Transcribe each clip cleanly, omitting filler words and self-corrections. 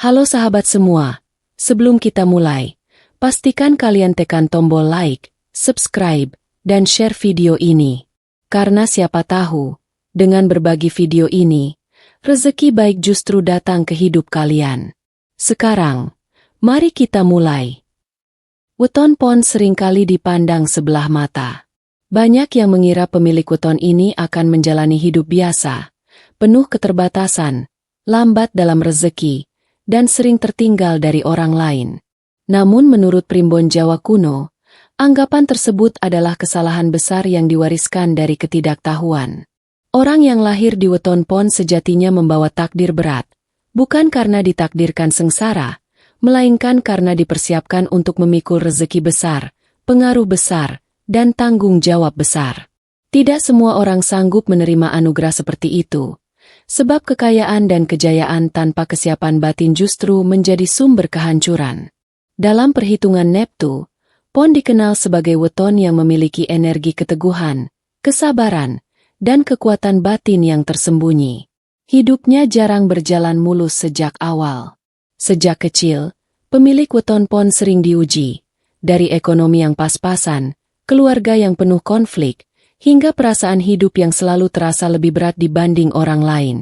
Halo sahabat semua, sebelum kita mulai, pastikan kalian tekan tombol like, subscribe, dan share video ini. Karena siapa tahu, dengan berbagi video ini, rezeki baik justru datang ke hidup kalian. Sekarang, mari kita mulai. Weton Pon seringkali dipandang sebelah mata. Banyak yang mengira pemilik weton ini akan menjalani hidup biasa, penuh keterbatasan, lambat dalam rezeki, dan sering tertinggal dari orang lain. Namun menurut primbon Jawa kuno, anggapan tersebut adalah kesalahan besar yang diwariskan dari ketidaktahuan. Orang yang lahir di weton pon sejatinya membawa takdir berat, bukan karena ditakdirkan sengsara, melainkan karena dipersiapkan untuk memikul rezeki besar, pengaruh besar, dan tanggung jawab besar. Tidak semua orang sanggup menerima anugerah seperti itu. Sebab kekayaan dan kejayaan tanpa kesiapan batin justru menjadi sumber kehancuran. Dalam perhitungan Neptu, Pon dikenal sebagai weton yang memiliki energi keteguhan, kesabaran, dan kekuatan batin yang tersembunyi. Hidupnya jarang berjalan mulus sejak awal. Sejak kecil, pemilik weton Pon sering diuji, dari ekonomi yang pas-pasan, keluarga yang penuh konflik, hingga perasaan hidup yang selalu terasa lebih berat dibanding orang lain.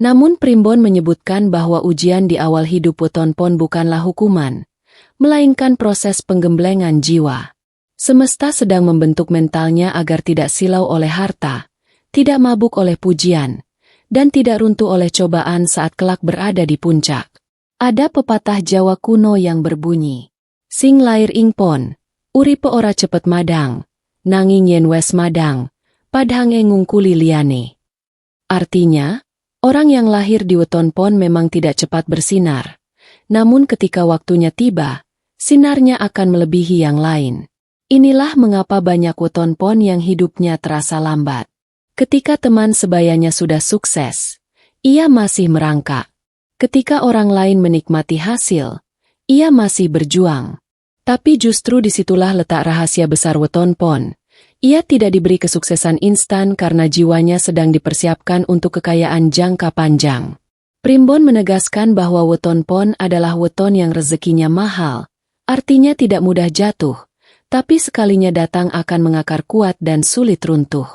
Namun primbon menyebutkan bahwa ujian di awal hidup weton pon bukanlah hukuman, melainkan proses penggemblengan jiwa. Semesta sedang membentuk mentalnya agar tidak silau oleh harta, tidak mabuk oleh pujian, dan tidak runtuh oleh cobaan saat kelak berada di puncak. Ada pepatah Jawa kuno yang berbunyi, "Sing lair ing pon, uripe ora cepet madang, nanging yen wes madang, padhang ngungkuli liyane." Artinya, orang yang lahir di weton pon memang tidak cepat bersinar, namun ketika waktunya tiba, sinarnya akan melebihi yang lain. Inilah mengapa banyak weton pon yang hidupnya terasa lambat. Ketika teman sebayanya sudah sukses, ia masih merangkak. Ketika orang lain menikmati hasil, ia masih berjuang. Tapi justru disitulah letak rahasia besar weton pon. Ia tidak diberi kesuksesan instan karena jiwanya sedang dipersiapkan untuk kekayaan jangka panjang. Primbon menegaskan bahwa weton pon adalah weton yang rezekinya mahal, artinya tidak mudah jatuh, tapi sekalinya datang akan mengakar kuat dan sulit runtuh.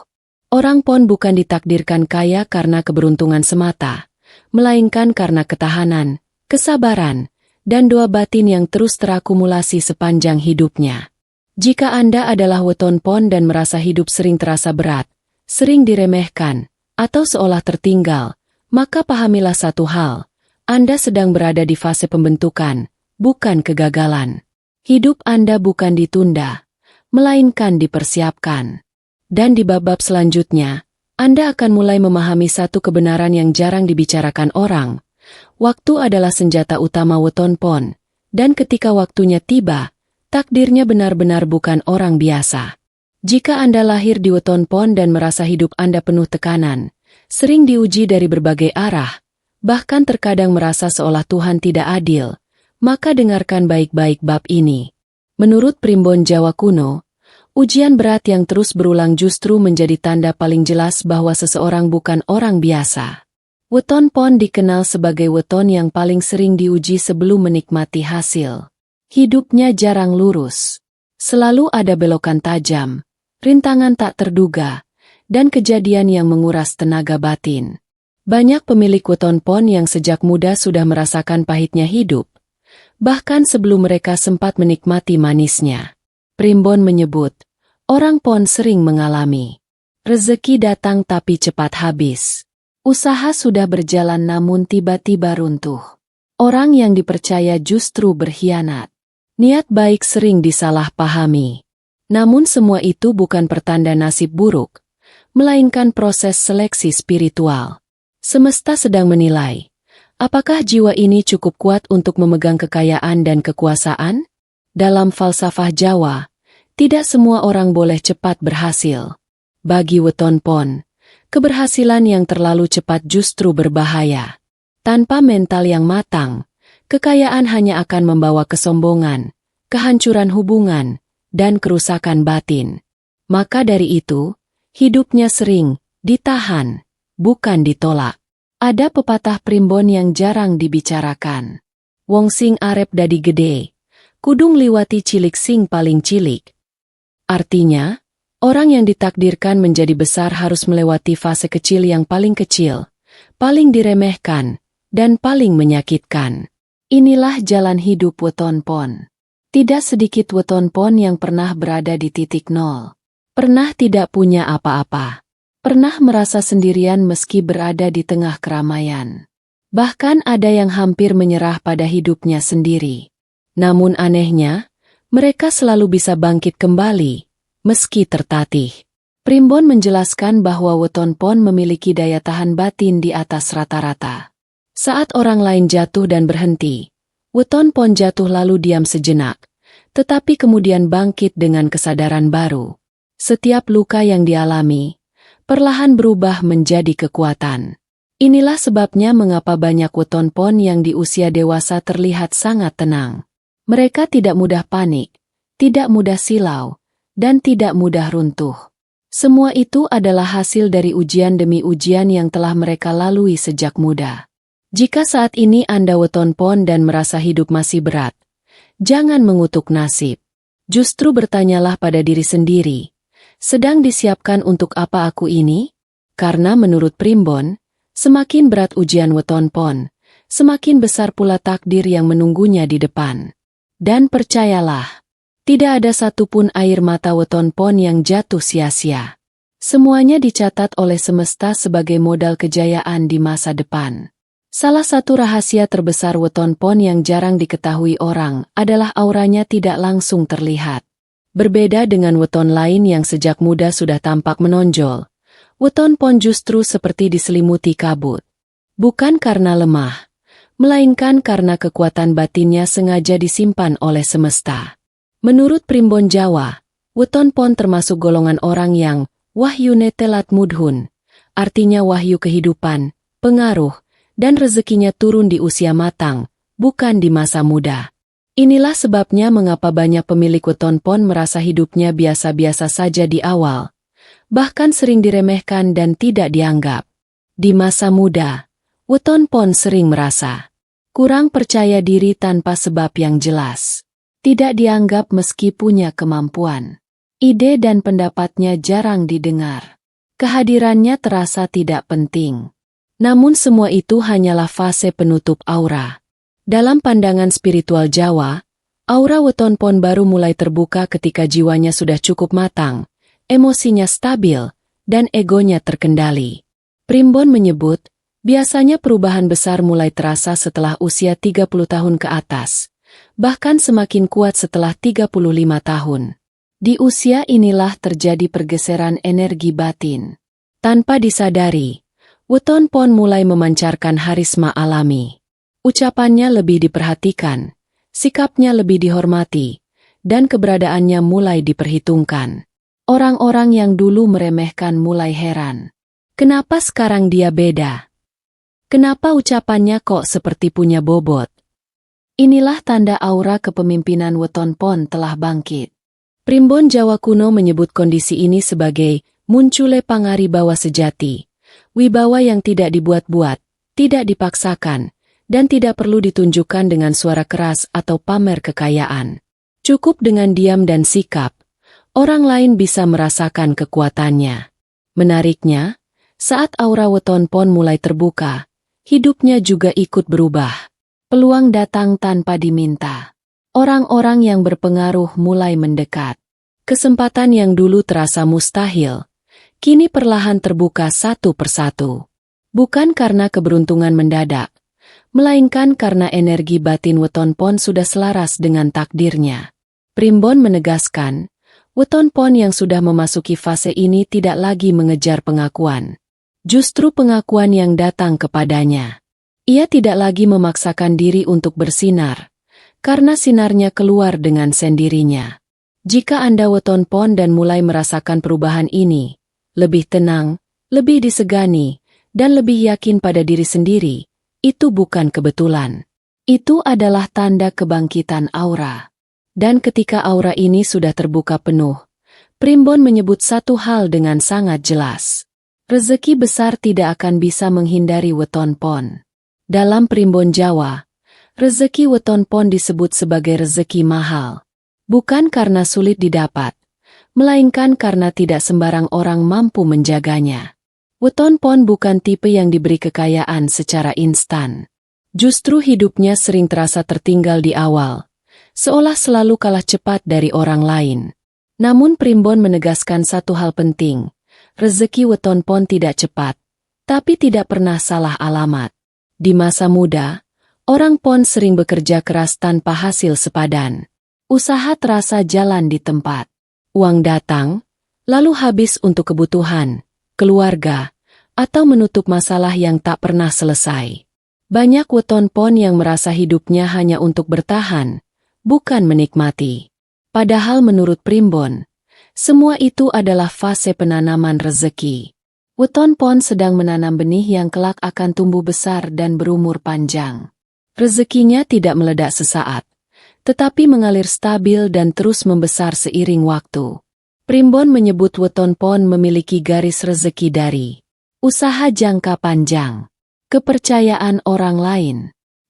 Orang pon bukan ditakdirkan kaya karena keberuntungan semata, melainkan karena ketahanan, kesabaran, dan doa batin yang terus terakumulasi sepanjang hidupnya. Jika Anda adalah weton pon dan merasa hidup sering terasa berat, sering diremehkan, atau seolah tertinggal, maka pahamilah satu hal, Anda sedang berada di fase pembentukan, bukan kegagalan. Hidup Anda bukan ditunda, melainkan dipersiapkan. Dan di bab-bab selanjutnya, Anda akan mulai memahami satu kebenaran yang jarang dibicarakan orang. Waktu adalah senjata utama weton pon, dan ketika waktunya tiba, takdirnya benar-benar bukan orang biasa. Jika Anda lahir di weton pon dan merasa hidup Anda penuh tekanan, sering diuji dari berbagai arah, bahkan terkadang merasa seolah Tuhan tidak adil, maka dengarkan baik-baik bab ini. Menurut primbon Jawa kuno, ujian berat yang terus berulang justru menjadi tanda paling jelas bahwa seseorang bukan orang biasa. Weton pon dikenal sebagai weton yang paling sering diuji sebelum menikmati hasil. Hidupnya jarang lurus. Selalu ada belokan tajam, rintangan tak terduga, dan kejadian yang menguras tenaga batin. Banyak pemilik weton pon yang sejak muda sudah merasakan pahitnya hidup, bahkan sebelum mereka sempat menikmati manisnya. Primbon menyebut, orang pon sering mengalami rezeki datang tapi cepat habis. Usaha sudah berjalan namun tiba-tiba runtuh. Orang yang dipercaya justru berkhianat. Niat baik sering disalahpahami. Namun semua itu bukan pertanda nasib buruk, melainkan proses seleksi spiritual. Semesta sedang menilai, apakah jiwa ini cukup kuat untuk memegang kekayaan dan kekuasaan? Dalam falsafah Jawa, tidak semua orang boleh cepat berhasil. Bagi weton pon, keberhasilan yang terlalu cepat justru berbahaya. Tanpa mental yang matang, kekayaan hanya akan membawa kesombongan, kehancuran hubungan, dan kerusakan batin. Maka dari itu, hidupnya sering ditahan, bukan ditolak. Ada pepatah primbon yang jarang dibicarakan. Wong sing arep dadi gede, kudu ngliwati cilik sing paling cilik. Artinya, orang yang ditakdirkan menjadi besar harus melewati fase kecil yang paling kecil, paling diremehkan, dan paling menyakitkan. Inilah jalan hidup weton pon. Tidak sedikit weton pon yang pernah berada di titik nol. Pernah tidak punya apa-apa. Pernah merasa sendirian meski berada di tengah keramaian. Bahkan ada yang hampir menyerah pada hidupnya sendiri. Namun anehnya, mereka selalu bisa bangkit kembali, meski tertatih. Primbon menjelaskan bahwa weton pon memiliki daya tahan batin di atas rata-rata. Saat orang lain jatuh dan berhenti, weton pon jatuh lalu diam sejenak, tetapi kemudian bangkit dengan kesadaran baru. Setiap luka yang dialami, perlahan berubah menjadi kekuatan. Inilah sebabnya mengapa banyak weton pon yang di usia dewasa terlihat sangat tenang. Mereka tidak mudah panik, tidak mudah silau, dan tidak mudah runtuh. Semua itu adalah hasil dari ujian demi ujian yang telah mereka lalui sejak muda. Jika saat ini Anda weton pon dan merasa hidup masih berat, jangan mengutuk nasib. Justru bertanyalah pada diri sendiri, sedang disiapkan untuk apa aku ini? Karena menurut Primbon, semakin berat ujian weton pon, semakin besar pula takdir yang menunggunya di depan. Dan percayalah, tidak ada satupun air mata weton pon yang jatuh sia-sia. Semuanya dicatat oleh semesta sebagai modal kejayaan di masa depan. Salah satu rahasia terbesar weton pon yang jarang diketahui orang adalah auranya tidak langsung terlihat. Berbeda dengan weton lain yang sejak muda sudah tampak menonjol, weton pon justru seperti diselimuti kabut. Bukan karena lemah, melainkan karena kekuatan batinnya sengaja disimpan oleh semesta. Menurut Primbon Jawa, weton pon termasuk golongan orang yang wahyune telat mudhun, artinya wahyu kehidupan, pengaruh, dan rezekinya turun di usia matang, bukan di masa muda. Inilah sebabnya mengapa banyak pemilik weton pon merasa hidupnya biasa-biasa saja di awal, bahkan sering diremehkan dan tidak dianggap. Di masa muda, weton pon sering merasa kurang percaya diri tanpa sebab yang jelas. Tidak dianggap meski punya kemampuan. Ide dan pendapatnya jarang didengar. Kehadirannya terasa tidak penting. Namun semua itu hanyalah fase penutup aura. Dalam pandangan spiritual Jawa, aura weton pon baru mulai terbuka ketika jiwanya sudah cukup matang, emosinya stabil, dan egonya terkendali. Primbon menyebut, biasanya perubahan besar mulai terasa setelah usia 30 tahun ke atas, bahkan semakin kuat setelah 35 tahun. Di usia inilah terjadi pergeseran energi batin. Tanpa disadari, weton pon mulai memancarkan harisma alami. Ucapannya lebih diperhatikan, sikapnya lebih dihormati, dan keberadaannya mulai diperhitungkan. Orang-orang yang dulu meremehkan mulai heran. Kenapa sekarang dia beda? Kenapa ucapannya kok seperti punya bobot? Inilah tanda aura kepemimpinan weton pon telah bangkit. Primbon Jawa kuno menyebut kondisi ini sebagai muncule pangaribawa sejati. Wibawa yang tidak dibuat-buat, tidak dipaksakan, dan tidak perlu ditunjukkan dengan suara keras atau pamer kekayaan. Cukup dengan diam dan sikap, orang lain bisa merasakan kekuatannya. Menariknya, saat aura weton pon mulai terbuka, hidupnya juga ikut berubah. Peluang datang tanpa diminta. Orang-orang yang berpengaruh mulai mendekat. Kesempatan yang dulu terasa mustahil, kini perlahan terbuka satu persatu. Bukan karena keberuntungan mendadak, melainkan karena energi batin weton pon sudah selaras dengan takdirnya. Primbon menegaskan, weton pon yang sudah memasuki fase ini tidak lagi mengejar pengakuan. Justru pengakuan yang datang kepadanya. Ia tidak lagi memaksakan diri untuk bersinar, karena sinarnya keluar dengan sendirinya. Jika Anda weton pon dan mulai merasakan perubahan ini, lebih tenang, lebih disegani, dan lebih yakin pada diri sendiri, itu bukan kebetulan. Itu adalah tanda kebangkitan aura. Dan ketika aura ini sudah terbuka penuh, Primbon menyebut satu hal dengan sangat jelas. Rezeki besar tidak akan bisa menghindari weton pon. Dalam Primbon Jawa, Rezeki weton pon disebut sebagai rezeki mahal. Bukan karena sulit didapat, melainkan karena tidak sembarang orang mampu menjaganya. Weton pon bukan tipe yang diberi kekayaan secara instan. Justru hidupnya sering terasa tertinggal di awal, seolah selalu kalah cepat dari orang lain. Namun Primbon menegaskan satu hal penting, rezeki weton pon tidak cepat, tapi tidak pernah salah alamat. Di masa muda, orang pon sering bekerja keras tanpa hasil sepadan. Usaha terasa jalan di tempat. Uang datang, lalu habis untuk kebutuhan, keluarga, atau menutup masalah yang tak pernah selesai. Banyak weton pon yang merasa hidupnya hanya untuk bertahan, bukan menikmati. Padahal menurut Primbon, semua itu adalah fase penanaman rezeki. Weton pon sedang menanam benih yang kelak akan tumbuh besar dan berumur panjang. Rezekinya tidak meledak sesaat, tetapi mengalir stabil dan terus membesar seiring waktu. Primbon menyebut weton pon memiliki garis rezeki dari usaha jangka panjang, kepercayaan orang lain,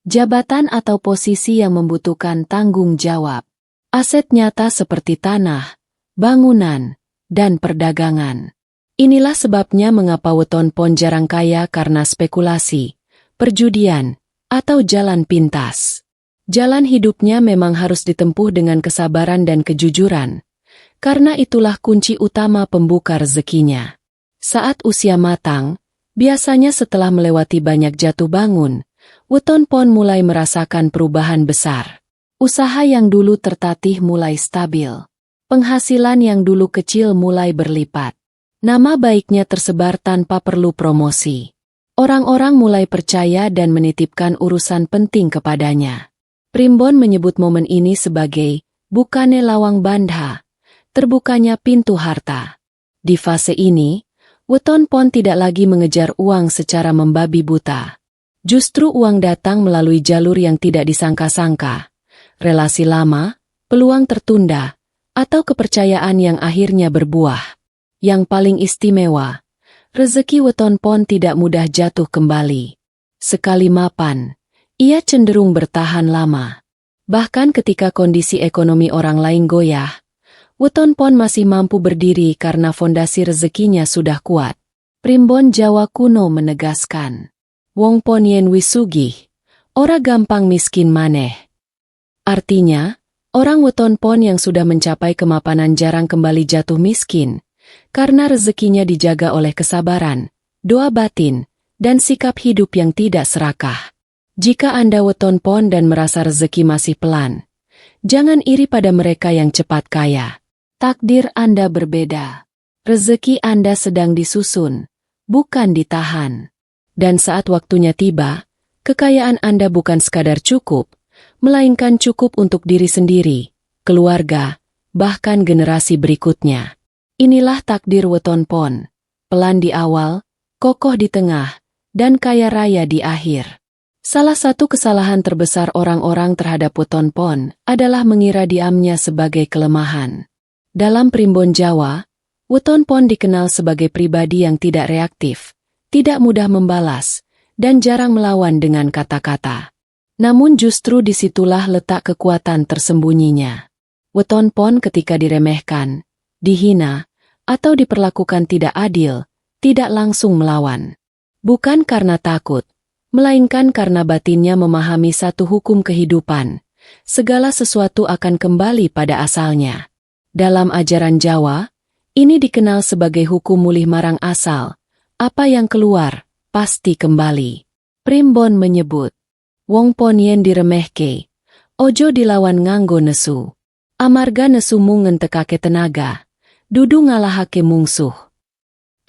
jabatan atau posisi yang membutuhkan tanggung jawab, aset nyata seperti tanah, bangunan, dan perdagangan. Inilah sebabnya mengapa weton pon jarang kaya karena spekulasi, perjudian, atau jalan pintas. Jalan hidupnya memang harus ditempuh dengan kesabaran dan kejujuran, karena itulah kunci utama pembuka rezekinya. Saat usia matang, biasanya setelah melewati banyak jatuh bangun, weton pon mulai merasakan perubahan besar. Usaha yang dulu tertatih mulai stabil. Penghasilan yang dulu kecil mulai berlipat. Nama baiknya tersebar tanpa perlu promosi. Orang-orang mulai percaya dan menitipkan urusan penting kepadanya. Primbon menyebut momen ini sebagai bukane lawang bandha, terbukanya pintu harta. Di fase ini, weton pon tidak lagi mengejar uang secara membabi buta. Justru uang datang melalui jalur yang tidak disangka-sangka. Relasi lama, peluang tertunda, atau kepercayaan yang akhirnya berbuah. Yang paling istimewa, rezeki weton pon tidak mudah jatuh kembali. Sekali mapan, ia cenderung bertahan lama. Bahkan ketika kondisi ekonomi orang lain goyah, weton pon masih mampu berdiri karena fondasi rezekinya sudah kuat. Primbon Jawa kuno menegaskan, wong pon yen wis sugih, ora gampang miskin maneh. Artinya, orang weton pon yang sudah mencapai kemapanan jarang kembali jatuh miskin, karena rezekinya dijaga oleh kesabaran, doa batin, dan sikap hidup yang tidak serakah. Jika Anda weton pon dan merasa rezeki masih pelan, jangan iri pada mereka yang cepat kaya. Takdir Anda berbeda. Rezeki Anda sedang disusun, bukan ditahan. Dan saat waktunya tiba, kekayaan Anda bukan sekadar cukup, melainkan cukup untuk diri sendiri, keluarga, bahkan generasi berikutnya. Inilah takdir weton pon, pelan di awal, kokoh di tengah, dan kaya raya di akhir. Salah satu kesalahan terbesar orang-orang terhadap weton pon adalah mengira diamnya sebagai kelemahan. Dalam Primbon Jawa, weton pon dikenal sebagai pribadi yang tidak reaktif, tidak mudah membalas, dan jarang melawan dengan kata-kata. Namun justru disitulah letak kekuatan tersembunyinya. Weton pon ketika diremehkan, dihina, atau diperlakukan tidak adil, tidak langsung melawan. Bukan karena takut, melainkan karena batinnya memahami satu hukum kehidupan. Segala sesuatu akan kembali pada asalnya. Dalam ajaran Jawa, ini dikenal sebagai hukum mulih marang asal. Apa yang keluar, pasti kembali. Primbon menyebut, wong pon yen diremehke, ojo dilawan nganggo nesu. Amarga nesu mung ngentekake tenaga, dudu ngalahake mungsuh.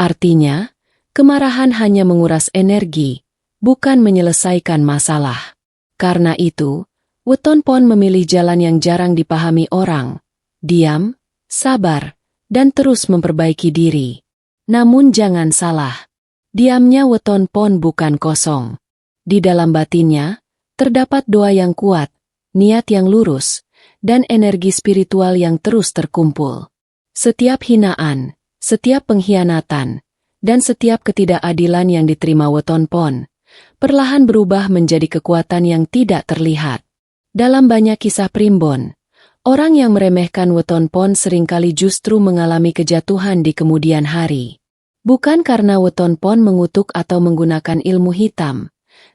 Artinya, kemarahan hanya menguras energi, bukan menyelesaikan masalah. Karena itu, weton pon memilih jalan yang jarang dipahami orang. Diam, sabar, dan terus memperbaiki diri. Namun jangan salah, diamnya weton pon bukan kosong. Di dalam batinnya, terdapat doa yang kuat, niat yang lurus, dan energi spiritual yang terus terkumpul. Setiap hinaan, setiap pengkhianatan, dan setiap ketidakadilan yang diterima weton pon, perlahan berubah menjadi kekuatan yang tidak terlihat. Dalam banyak kisah primbon, orang yang meremehkan weton pon seringkali justru mengalami kejatuhan di kemudian hari. Bukan karena weton pon mengutuk atau menggunakan ilmu hitam,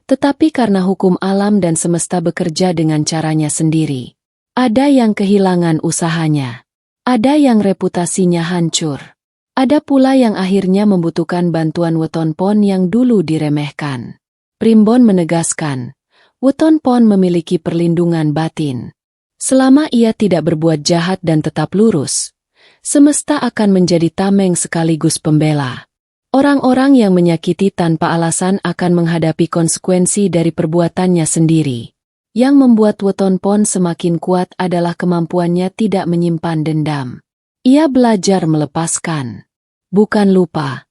tetapi karena hukum alam dan semesta bekerja dengan caranya sendiri. Ada yang kehilangan usahanya. Ada yang reputasinya hancur. Ada pula yang akhirnya membutuhkan bantuan weton pon yang dulu diremehkan. Primbon menegaskan, weton pon memiliki perlindungan batin. Selama ia tidak berbuat jahat dan tetap lurus, semesta akan menjadi tameng sekaligus pembela. Orang-orang yang menyakiti tanpa alasan akan menghadapi konsekuensi dari perbuatannya sendiri. Yang membuat weton pon semakin kuat adalah kemampuannya tidak menyimpan dendam. Ia belajar melepaskan. Bukan lupa,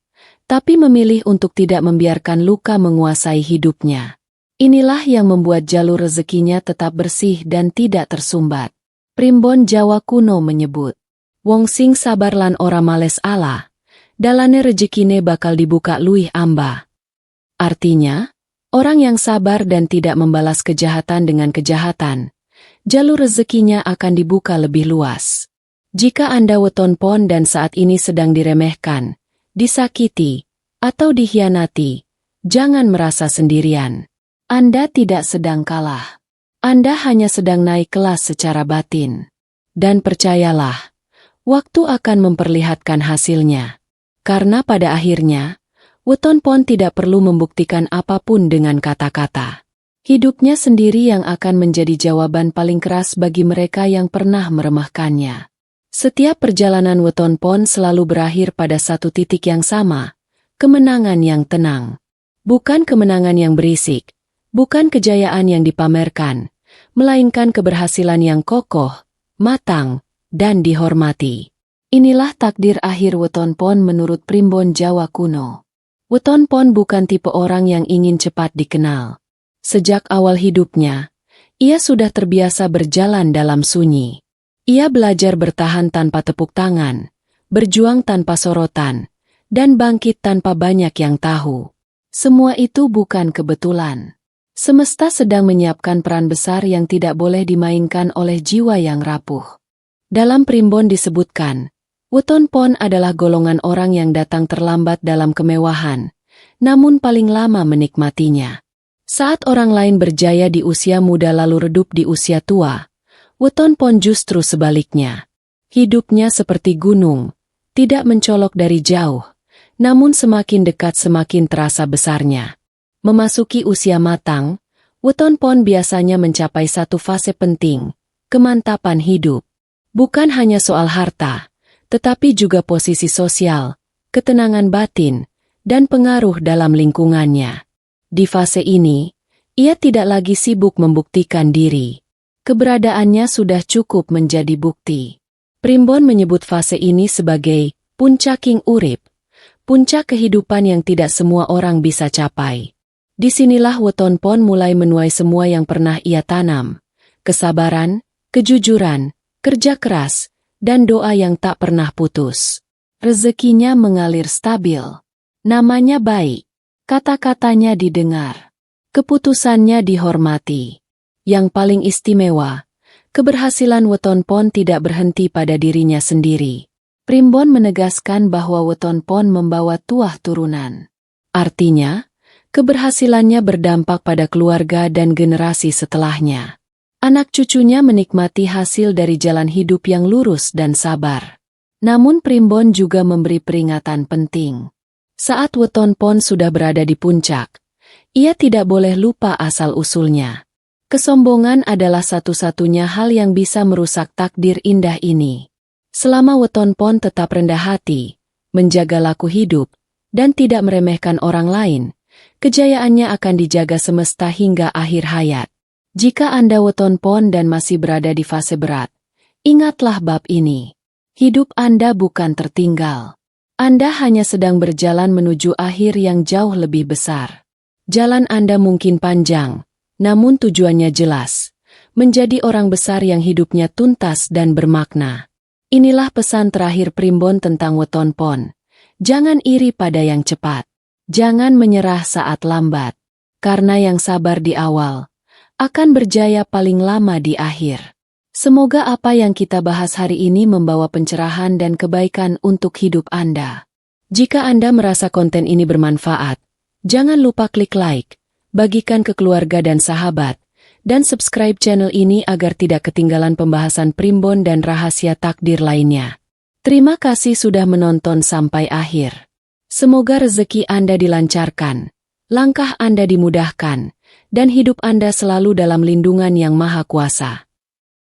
tapi memilih untuk tidak membiarkan luka menguasai hidupnya. Inilah yang membuat jalur rezekinya tetap bersih dan tidak tersumbat. Primbon Jawa kuno menyebut, wong sing sabar lan ora males Allah, dalane rezekine bakal dibuka luwih amba. Artinya, orang yang sabar dan tidak membalas kejahatan dengan kejahatan, jalur rezekinya akan dibuka lebih luas. Jika Anda weton pon dan saat ini sedang diremehkan, disakiti, atau dikhianati, jangan merasa sendirian. Anda tidak sedang kalah. Anda hanya sedang naik kelas secara batin. Dan percayalah, waktu akan memperlihatkan hasilnya. Karena pada akhirnya, weton pon tidak perlu membuktikan apapun dengan kata-kata. Hidupnya sendiri yang akan menjadi jawaban paling keras bagi mereka yang pernah meremehkannya. Setiap perjalanan weton pon selalu berakhir pada satu titik yang sama, kemenangan yang tenang. Bukan kemenangan yang berisik, bukan kejayaan yang dipamerkan, melainkan keberhasilan yang kokoh, matang, dan dihormati. Inilah takdir akhir weton pon menurut Primbon Jawa kuno. Weton pon bukan tipe orang yang ingin cepat dikenal. Sejak awal hidupnya, ia sudah terbiasa berjalan dalam sunyi. Ia belajar bertahan tanpa tepuk tangan, berjuang tanpa sorotan, dan bangkit tanpa banyak yang tahu. Semua itu bukan kebetulan. Semesta sedang menyiapkan peran besar yang tidak boleh dimainkan oleh jiwa yang rapuh. Dalam Primbon disebutkan, weton pon adalah golongan orang yang datang terlambat dalam kemewahan, namun paling lama menikmatinya. Saat orang lain berjaya di usia muda lalu redup di usia tua, weton pon justru sebaliknya. Hidupnya seperti gunung, tidak mencolok dari jauh, namun semakin dekat semakin terasa besarnya. Memasuki usia matang, weton pon biasanya mencapai satu fase penting, kemantapan hidup. Bukan hanya soal harta, tetapi juga posisi sosial, ketenangan batin, dan pengaruh dalam lingkungannya. Di fase ini, ia tidak lagi sibuk membuktikan diri. Keberadaannya sudah cukup menjadi bukti. Primbon menyebut fase ini sebagai puncaking urip, puncak kehidupan yang tidak semua orang bisa capai. Disinilah weton pon mulai menuai semua yang pernah ia tanam, kesabaran, kejujuran, kerja keras, dan doa yang tak pernah putus. Rezekinya mengalir stabil. Namanya baik. Kata-katanya didengar. Keputusannya dihormati. Yang paling istimewa, keberhasilan weton pon tidak berhenti pada dirinya sendiri. Primbon menegaskan bahwa weton pon membawa tuah turunan. Artinya, keberhasilannya berdampak pada keluarga dan generasi setelahnya. Anak cucunya menikmati hasil dari jalan hidup yang lurus dan sabar. Namun Primbon juga memberi peringatan penting. Saat weton pon sudah berada di puncak, ia tidak boleh lupa asal-usulnya. Kesombongan adalah satu-satunya hal yang bisa merusak takdir indah ini. Selama weton pon tetap rendah hati, menjaga laku hidup, dan tidak meremehkan orang lain, kejayaannya akan dijaga semesta hingga akhir hayat. Jika Anda weton pon dan masih berada di fase berat, ingatlah bab ini. Hidup Anda bukan tertinggal. Anda hanya sedang berjalan menuju akhir yang jauh lebih besar. Jalan Anda mungkin panjang, namun tujuannya jelas. Menjadi orang besar yang hidupnya tuntas dan bermakna. Inilah pesan terakhir Primbon tentang weton pon. Jangan iri pada yang cepat. Jangan menyerah saat lambat. karena yang sabar di awal akan berjaya paling lama di akhir. Semoga apa yang kita bahas hari ini membawa pencerahan dan kebaikan untuk hidup Anda. Jika Anda merasa konten ini bermanfaat, jangan lupa klik like, bagikan ke keluarga dan sahabat, dan subscribe channel ini agar tidak ketinggalan pembahasan primbon dan rahasia takdir lainnya. Terima kasih sudah menonton sampai akhir. Semoga rezeki Anda dilancarkan, langkah Anda dimudahkan, dan hidup Anda selalu dalam lindungan Yang Maha Kuasa.